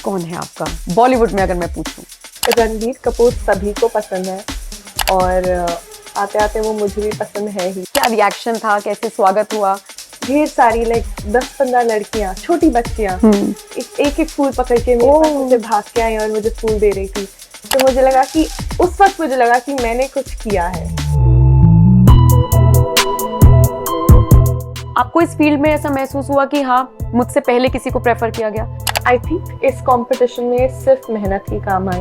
कौन है आपका बॉलीवुड में, अगर मैं पूछूं? रणबीर कपूर सभी को पसंद है और आते आते वो मुझे भी पसंद है ही। क्या रिएक्शन था, कैसे स्वागत हुआ? ढेर सारी 10-15 लड़कियां, छोटी बच्चियां एक एक फूल पकड़ के मेरे पास से भाग के आई और मुझे फूल दे रही थी। तो मुझे लगा कि उस वक्त मुझे लगा कि मैंने कुछ किया है। आपको इस फील्ड में ऐसा महसूस हुआ कि हाँ, मुझसे पहले किसी को प्रेफर किया गया? आई थिंक इस कंपटीशन में सिर्फ मेहनत ही काम आई।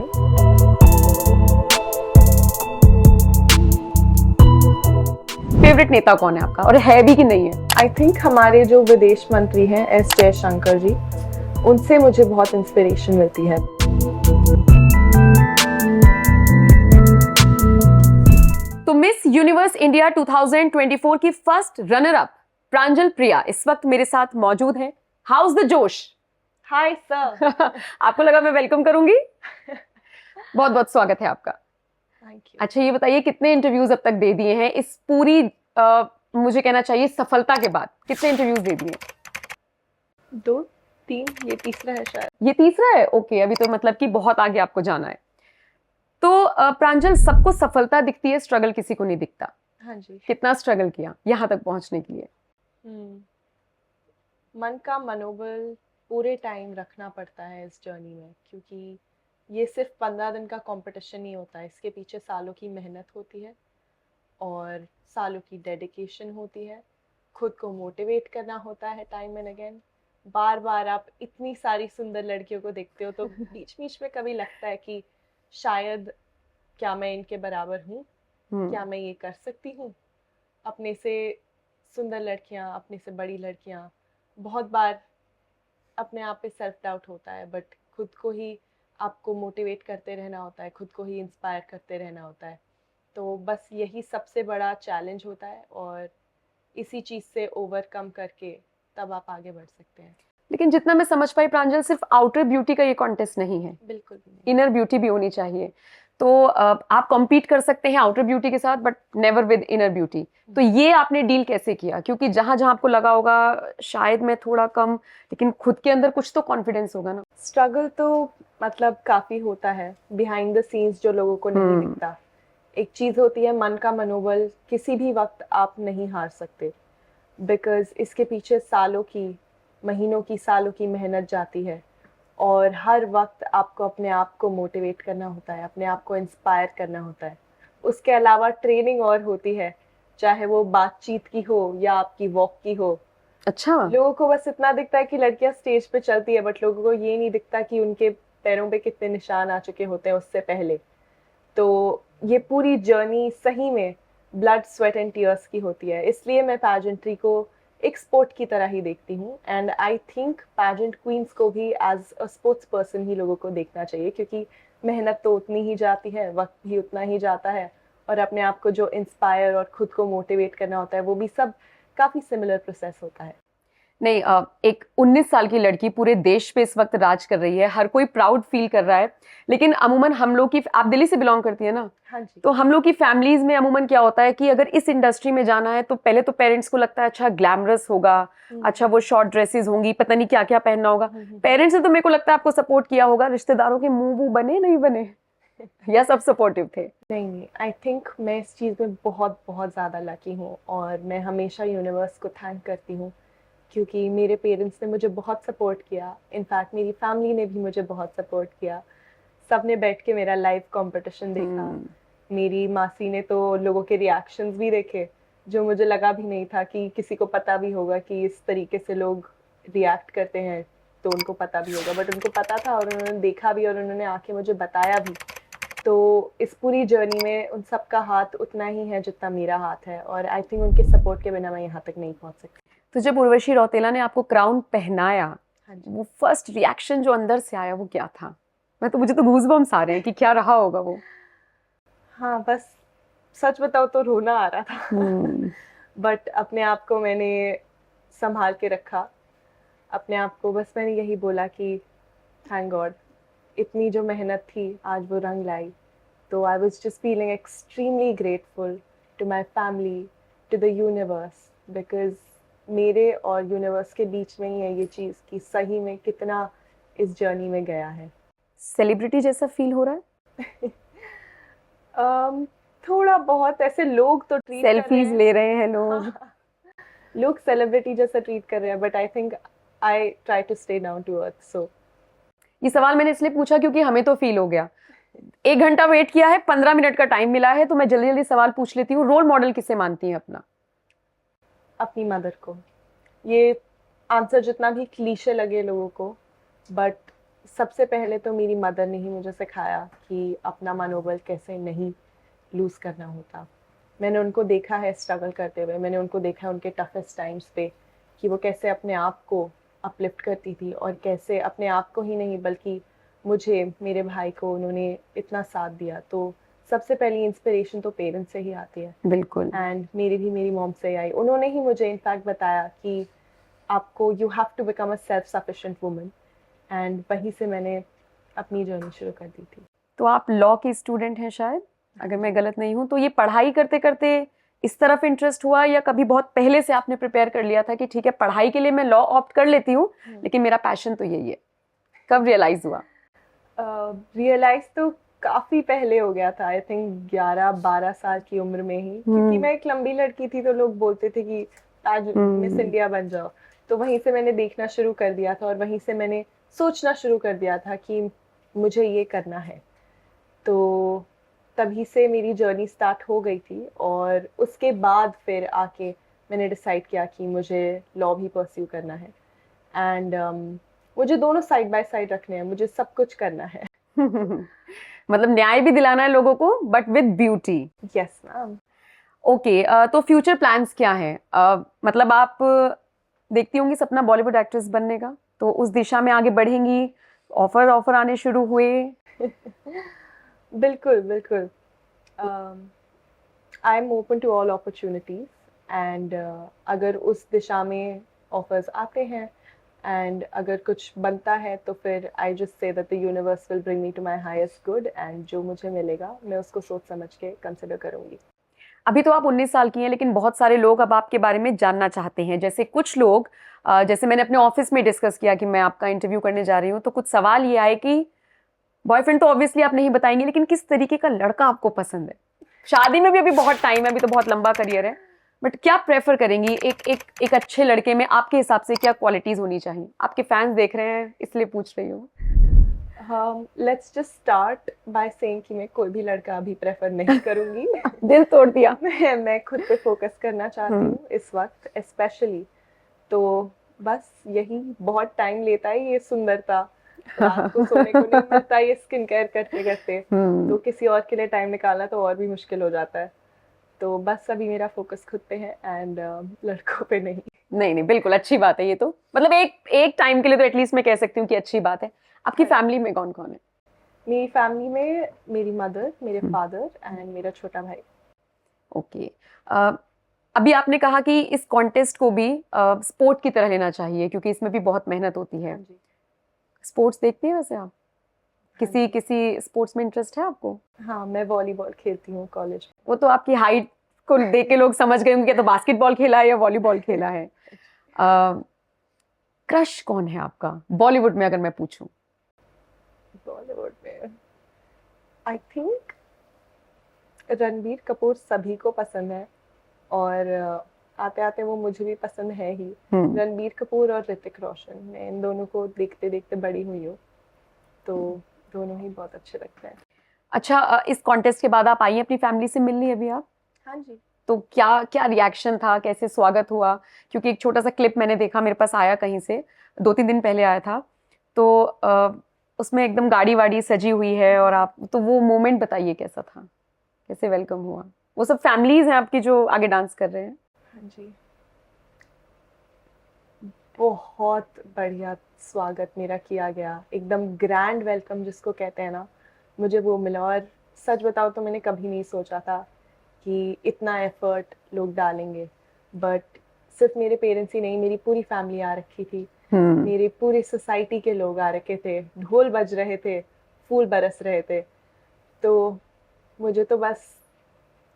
फेवरेट नेता कौन है आपका, और है भी कि नहीं है? आई थिंक हमारे जो विदेश मंत्री हैं एस जयशंकर जी, उनसे मुझे बहुत इंस्पिरेशन मिलती है। तो मिस यूनिवर्स इंडिया 2024 की फर्स्ट रनर अप प्रांजल प्रिया इस वक्त मेरे साथ मौजूद है। हाउस द जोश? Hi sir. आपको लगा मैं वेलकम करूंगी? बहुत बहुत स्वागत है आपका। Thank you. अच्छा, ये बताइए कितने इंटरव्यूज अब तक दे दिए हैं इस पूरी मुझे कहना चाहिए सफलता के बाद? कितने इंटरव्यूज दे दिए? 2-3, ये तीसरा है शायद। ये तीसरा है? ओके, अभी तो मतलब कि बहुत आगे आपको जाना है। तो प्रांजल, सबको सफलता दिखती है, स्ट्रगल किसी को नहीं दिखता। हाँ जी। कितना स्ट्रगल किया यहाँ तक पहुंचने के लिए? मन का मनोबल पूरे टाइम रखना पड़ता है इस जर्नी में, क्योंकि ये सिर्फ 15 दिन का कंपटीशन नहीं होता है। इसके पीछे सालों की मेहनत होती है और सालों की डेडिकेशन होती है। खुद को मोटिवेट करना होता है टाइम एंड अगेन। बार बार आप इतनी सारी सुंदर लड़कियों को देखते हो तो बीच बीच में कभी लगता है कि शायद क्या मैं इनके बराबर हूँ, क्या मैं ये कर सकती हूँ। अपने से सुंदर लड़कियाँ, अपने से बड़ी लड़कियाँ, बहुत बार अपने आप पे सेल्फ डाउट होता है, बट खुद को ही आपको मोटिवेट करते रहना होता है, खुद को ही इंस्पायर करते रहना होता है। तो बस यही सबसे बड़ा चैलेंज होता है और इसी चीज़ से ओवरकम करके तब आप आगे बढ़ सकते हैं। लेकिन जितना मैं समझ पाई प्रांजल, सिर्फ आउटर ब्यूटी का ये कॉन्टेस्ट नहीं है, बिल्कुल भी नहीं। इनर ब्यूटी भी होनी चाहिए। तो आप कॉम्पीट कर सकते हैं आउटर ब्यूटी के साथ, but never with inner beauty. तो ये आपने डील कैसे किया? क्योंकि जहां जहां आपको लगा होगा शायद मैं थोड़ा कम, लेकिन खुद के अंदर कुछ तो कॉन्फिडेंस होगा ना। स्ट्रगल तो मतलब काफ़ी होता है बिहाइंड द सीन्स, जो लोगों को नहीं दिखता। एक चीज़ होती है मन का मनोबल। किसी भी वक्त आप नहीं हार सकते, बिकॉज इसके पीछे सालों की, महीनों की, सालों की मेहनत जाती है और हर वक्त आपको अपने आप को मोटिवेट करना होता है, अपने आप को इंस्पायर करना होता है। उसके अलावा ट्रेनिंग और होती है, चाहे वो बातचीत की हो या आपकी वॉक की हो। अच्छा, लोगों को बस इतना दिखता है कि लड़कियां स्टेज पे चलती है, बट लोगों को ये नहीं दिखता कि उनके पैरों पे कितने निशान आ चुके होते हैं उससे पहले। तो ये पूरी जर्नी सही में ब्लड, स्वेट एंड टीयर्स की होती है। इसलिए मैं पैजेंट्री को एक स्पोर्ट की तरह ही देखती हूँ and I think pageant queens को भी एज अ स्पोर्ट्स पर्सन ही लोगों को देखना चाहिए, क्योंकि मेहनत तो उतनी ही जाती है, वक्त भी उतना ही जाता है और अपने आप को जो इंस्पायर और खुद को मोटिवेट करना होता है वो भी सब काफ़ी सिमिलर प्रोसेस होता है। नहीं, एक 19 साल की लड़की पूरे देश पे इस वक्त राज कर रही है, हर कोई प्राउड फील कर रहा है। लेकिन अमूमन हम लोग की, आप दिल्ली से बिलोंग करती है ना? हाँ जी। तो हम लोग की फैमिलीज में अमूमन क्या होता है कि अगर इस इंडस्ट्री में जाना है तो पहले तो पेरेंट्स को लगता है अच्छा ग्लैमरस होगा, अच्छा वो शॉर्ट ड्रेसेस होंगी, पता नहीं क्या क्या पहनना होगा। पेरेंट्स ने तो मेरे को लगता है आपको सपोर्ट किया होगा। रिश्तेदारों के मुंह वो बने नहीं बने या सब सपोर्टिव थे? नहीं, आई थिंक मैं इस चीज़ में बहुत बहुत ज़्यादा लकी हूँ और मैं हमेशा यूनिवर्स को थैंक करती हूँ, क्योंकि मेरे पेरेंट्स ने मुझे बहुत सपोर्ट किया। इनफैक्ट मेरी फैमिली ने भी मुझे बहुत सपोर्ट किया। सब ने बैठ के मेरा लाइव कंपटीशन देखा। मेरी मासी ने तो लोगों के रिएक्शंस भी देखे, जो मुझे लगा भी नहीं था कि किसी को पता भी होगा कि इस तरीके से लोग रिएक्ट करते हैं, तो उनको पता भी होगा। बट उनको पता था और उन्होंने देखा भी और उन्होंने आके मुझे बताया भी। तो इस पूरी जर्नी में उन सबका हाथ उतना ही है जितना मेरा हाथ है और आई थिंक उनके सपोर्ट के बिना मैं यहाँ तक नहीं पहुँच सकती। तो जब उर्वशी रौतेला ने आपको क्राउन पहनाया, हाँ जी। वो फर्स्ट रिएक्शन जो अंदर से आया वो क्या था? मुझे तो गूज़बम्स आ रहे हैं कि क्या रहा होगा वो। हाँ, बस सच बताओ तो रोना आ रहा था। बट अपने आप को मैंने संभाल के रखा। अपने आप को बस मैंने यही बोला कि थैंक गॉड, इतनी जो मेहनत थी आज वो रंग लाई। तो I was just feeling extremely grateful to my family, to the universe, because मेरे और यूनिवर्स के बीच में ही है ये चीज़ कि सही में कितना इस जर्नी में गया है। सेलिब्रिटी जैसा फील हो रहा है? थोड़ा बहुत ऐसे लोग तो ट्रीट कर रहे सेल्फीज हैं। ले रहे हैं लोग। हाँ, लोग सेलिब्रिटी जैसा ट्रीट कर रहे हैं, but I think I try to stay down to earth. So ये सवाल मैंने इसलिए पूछा क्योंकि हमें तो फील हो गया। 1 घंटा वेट किया है, 15 मिनट का टाइम मिला है, तो मैं जल्दी जल्दी सवाल पूछ लेती हूँ। रोल मॉडल किसे मानती हैं अपना? अपनी मदर को। ये आंसर जितना भी क्लीशे लगे लोगों को, बट सबसे पहले तो मेरी मदर ने ही मुझे सिखाया कि अपना मनोबल कैसे नहीं लूज़ करना होता। मैंने उनको देखा है स्ट्रगल करते हुए, मैंने उनको देखा है उनके टफेस्ट टाइम्स पे कि वो कैसे अपने आप को अपलिफ्ट करती थी, और कैसे अपने आप को ही नहीं बल्कि मुझे, मेरे भाई को उन्होंने इतना साथ दिया। तो सबसे पहली इंस्पिरेशन तो पेरेंट्स से ही आती है, बिल्कुल। एंड मेरी भी मेरी मॉम से आई। उन्होंने ही मुझे इनफैक्ट बताया कि आपको you have to become a self sufficient woman, and वहीं से मैंने अपनी जर्नी शुरू कर दी थी। तो आप लॉ की स्टूडेंट हैं शायद, अगर मैं गलत नहीं हूँ। तो ये पढ़ाई करते करते इस तरफ इंटरेस्ट हुआ, या कभी बहुत पहले से आपने प्रिपेयर कर लिया था कि ठीक है पढ़ाई के लिए मैं लॉ ऑप्ट कर लेती हूँ, लेकिन मेरा पैशन तो यही है? कब रियलाइज हुआ? रियलाइज तो काफी पहले हो गया था, आई थिंक 11-12 साल की उम्र में ही, क्योंकि मैं एक लंबी लड़की थी तो लोग बोलते थे कि आज मिस इंडिया बन जाओ। तो वहीं से मैंने देखना शुरू कर दिया था, और वहीं से मैंने सोचना शुरू कर दिया था कि मुझे ये करना है। तो तभी से मेरी जर्नी स्टार्ट हो गई थी, और उसके बाद फिर आके मैंने डिसाइड किया कि मुझे लॉ भी परस्यू करना है, एंड मुझे दोनों साइड बाय साइड रखने हैं, मुझे सब कुछ करना है। मतलब न्याय भी दिलाना है लोगों को, but with beauty. Yes ma'am. Okay, तो फ्यूचर प्लान्स क्या हैं? मतलब आप देखती होंगी सपना बॉलीवुड एक्ट्रेस बनने का, तो उस दिशा में आगे बढ़ेंगी? ऑफर आने शुरू हुए? बिल्कुल बिल्कुल। I am open to all opportunities, and अगर उस दिशा में ऑफर्स आते हैं एंड अगर कुछ बनता है तो फिर I just say that the universe will bring me to my highest good, and जो मुझे मिलेगा मैं उसको सोच समझ के कंसिडर करूंगी। अभी तो आप 19 साल की हैं, लेकिन बहुत सारे लोग अब आपके बारे में जानना चाहते हैं। जैसे कुछ लोग, जैसे मैंने अपने ऑफिस में डिस्कस किया कि मैं आपका इंटरव्यू करने जा रही हूँ, तो कुछ सवाल ये आए कि बॉयफ्रेंड तो ऑब्वियसली आप नहीं बताएंगे, लेकिन किस तरीके का लड़का आपको पसंद है? शादी में भी अभी बहुत टाइम है, अभी तो बहुत लंबा करियर है, बट क्या प्रेफर करेंगी? एक अच्छे लड़के में आपके हिसाब से क्या क्वालिटीज होनी चाहिए? आपके फैंस देख रहे हैं इसलिए पूछ रही हूँ। Let's just start by saying कि मैं कोई भी लड़का अभी प्रेफर नहीं करूंगी। दिल तोड़ दिया। मैं खुद पे फोकस करना चाहती हूँ इस वक्त स्पेशली। तो बस यही, बहुत टाइम लेता है ये सुंदरता, रात को सोने को नहीं मिलता ये स्किन केयर करते करते, तो किसी और के लिए टाइम निकालना तो और भी मुश्किल हो जाता है। तो बस अभी मेरा फोकस खुद पे है, एंड लड़कों पे नहीं। नहीं, बिल्कुल अच्छी बात है ये तो। मतलब एक टाइम के लिए तो एटलीस्ट मैं कह सकती हूँ कि अच्छी बात है। आपकी फैमिली में कौन कौन है? मेरी फैमिली में मेरी मदर, मेरे फादर एंड मेरा छोटा भाई। ओके। अभी आपने कहा कि इस कॉन्टेस्ट को भी स्पोर्ट की तरह लेना चाहिए, क्योंकि इसमें भी बहुत मेहनत होती है। स्पोर्ट्स देखती हैं वैसे आप? किसी स्पोर्ट्स में इंटरेस्ट है आपको? हाँ, मैं वॉलीबॉल खेलती हूँ कॉलेज में। वो तो आपकी हाइट को देख के लोग समझ गए होंगे, तो बास्केटबॉल खेला है या वॉलीबॉल खेला है। क्रश कौन है आपका बॉलीवुड में, अगर मैं पूछूं? बॉलीवुड में आई थिंक रणबीर कपूर सभी को पसंद है, और आते आते वो मुझे भी पसंद है ही। रणबीर कपूर और ऋतिक रोशन, मैं इन दोनों को देखते देखते बड़ी हुई हूँ, तो दोनों ही बहुत अच्छे लगते हैं। अच्छा, इस कॉन्टेस्ट के बाद आप आई हैं अपनी फैमिली से मिलनी अभी आप? हाँ जी। तो क्या क्या रिएक्शन था, कैसे स्वागत हुआ? क्योंकि एक छोटा सा क्लिप मैंने देखा, मेरे पास आया कहीं से, 2-3 दिन पहले आया था, तो उसमें एकदम गाड़ी वाड़ी सजी हुई है और आप, तो वो मोमेंट बताइए कैसा था, कैसे वेलकम हुआ? वो सब फैमिलीज हैं आपकी जो आगे डांस कर रहे हैं? हाँ जी, बहुत बढ़िया स्वागत मेरा किया गया, एकदम ग्रैंड वेलकम जिसको कहते हैं ना, मुझे वो मिला। और सच बताओ तो मैंने कभी नहीं सोचा था कि इतना एफर्ट लोग डालेंगे, बट सिर्फ मेरे पेरेंट्स ही नहीं, मेरी पूरी फैमिली आ रखी थी, मेरी पूरी सोसाइटी के लोग आ रखे थे, ढोल बज रहे थे, फूल बरस रहे थे। तो मुझे तो बस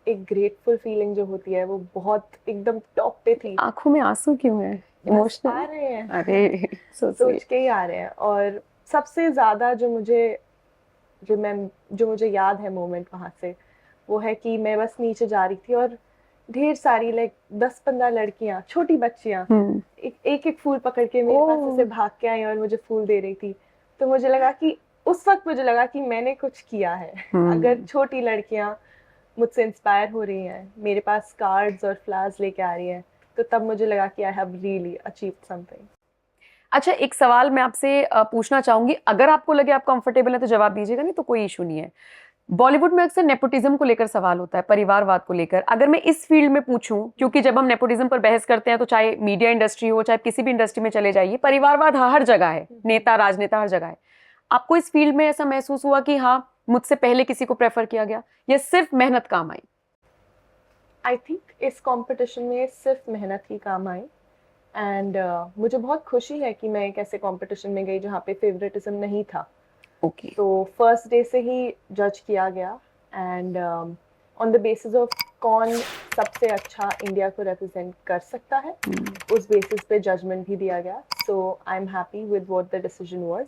एक ग्रेटफुल फीलिंग जो होती है वो बहुत एकदम टॉप पे थी। आंखों में आंसू क्यों है? आ इमोशनल रहे हैं, अरे सोच के ही आ रहे हैं। और सबसे ज़्यादा जो मुझे याद है मोमेंट वहाँ से, वो है कि मैं बस नीचे जा रही थी और ढेर सारी 10-15 लड़कियां, छोटी बच्चियां एक एक फूल पकड़ के मेरे पास ऐसे भाग के आई और मुझे फूल दे रही थी। तो उस वक्त मुझे लगा कि मैंने कुछ किया है। अगर छोटी लड़कियां मुझसे इंस्पायर हो रही हैं, मेरे पास कार्ड्स और फ्लावर्स लेके आ रही हैं, तो तब मुझे लगा कि I have really achieved something. अच्छा, एक सवाल मैं आपसे पूछना चाहूंगी, अगर आपको लगे आप कंफर्टेबल है तो जवाब दीजिएगा, नहीं तो कोई इशू नहीं है। बॉलीवुड में अक्सर नेपोटिज्म को लेकर सवाल होता है, परिवारवाद को लेकर। अगर मैं इस फील्ड में पूछूं, क्योंकि जब हम नेपोटिज्म पर बहस करते हैं तो चाहे मीडिया इंडस्ट्री हो, चाहे किसी भी इंडस्ट्री में चले जाइए, परिवारवाद हर जगह है, नेता राजनेता हर जगह है। आपको इस फील्ड में ऐसा महसूस हुआ कि हाँ, मुझसे पहले किसी को प्रेफर किया गया, या सिर्फ मेहनत काम आई? आई थिंक इस कंपटीशन में सिर्फ मेहनत ही काम आई। एंड मुझे बहुत खुशी है कि मैं एक ऐसे कंपटीशन में गई जहाँ पे फेवरेटिज्म नहीं था। ओके। तो फर्स्ट डे से ही जज किया गया, and on the basis of कौन सबसे अच्छा इंडिया को रिप्रेजेंट कर सकता है, उस बेसिस पे जजमेंट भी दिया गया। So I am happy with what the decision was,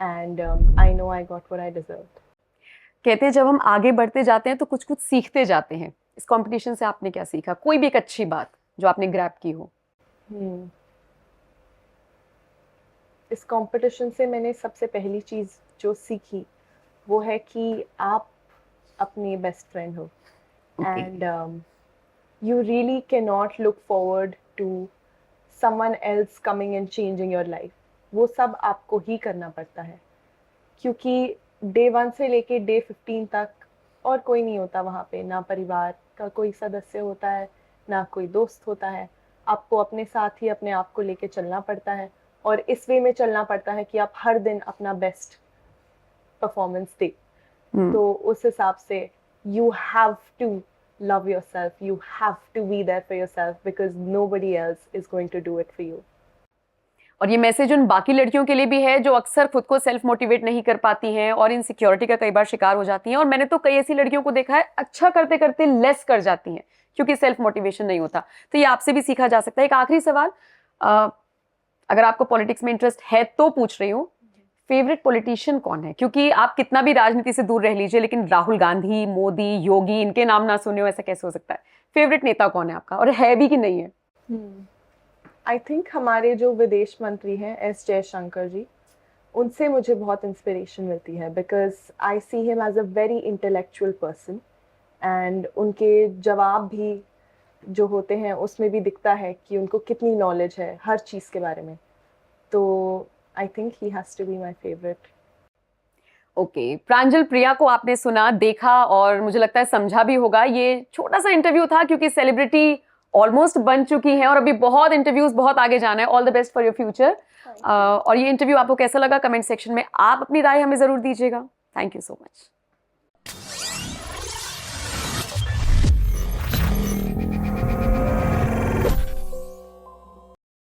and I know I got what I deserved. कहते हैं जब हम आगे बढ़ते जाते हैं तो कुछ कुछ सीखते जाते हैं। इस कंपटीशन से आपने क्या सीखा? कोई भी एक अच्छी बात जो आपने ग्रैब की हो। इस कंपटीशन से मैंने सबसे पहली चीज़ जो सीखी वो है कि आप अपनी बेस्ट फ्रेंड हो, and you really can not look forward to someone else coming and changing your life. वो सब आपको ही करना पड़ता है, क्योंकि डे 1 से लेके डे 15 तक और कोई नहीं होता वहाँ पे। ना परिवार का कोई सदस्य होता है, ना कोई दोस्त होता है। आपको अपने साथ ही अपने आप को लेके चलना पड़ता है, और इस वे में चलना पड़ता है कि आप हर दिन अपना बेस्ट परफॉर्मेंस दे। तो उस हिसाब से you have to love yourself, you have to be there for yourself, because nobody else is going to do it for you. और ये मैसेज उन बाकी लड़कियों के लिए भी है जो अक्सर खुद को सेल्फ मोटिवेट नहीं कर पाती हैं और इनसिक्योरिटी का कई बार शिकार हो जाती हैं। और मैंने तो कई ऐसी लड़कियों को देखा है, अच्छा करते करते लेस कर जाती हैं क्योंकि सेल्फ मोटिवेशन नहीं होता। तो ये आपसे भी सीखा जा सकता है। एक आखिरी सवाल, अगर आपको पॉलिटिक्स में इंटरेस्ट है तो पूछ रही हूँ, फेवरेट पॉलिटिशियन कौन है? क्योंकि आप कितना भी राजनीति से दूर रह लीजिए, लेकिन राहुल गांधी, मोदी, योगी, इनके नाम ना सुने हो ऐसा कैसे हो सकता है? फेवरेट नेता कौन है आपका, और है भी कि नहीं है? आई थिंक हमारे जो विदेश मंत्री हैं एस जयशंकर जी, उनसे मुझे बहुत इंस्पिरेशन मिलती है, because I see him as a very intellectual person, and उनके जवाब भी जो होते हैं उसमें भी दिखता है कि उनको कितनी नॉलेज है हर चीज़ के बारे में। तो I think he has to be my favourite. Okay, Pranjal, Priya को आपने सुना, देखा और मुझे लगता है समझा भी होगा। ये छोटा सा इंटरव्यू था क्योंकि सेलिब्रिटी ऑलमोस्ट बन चुकी हैं और अभी बहुत इंटरव्यूज, बहुत आगे जाना है। All the best for your future. और ये इंटरव्यू आपको कैसा लगा, कमेंट सेक्शन में आप अपनी राय हमें जरूर दीजिएगा। Thank you so much.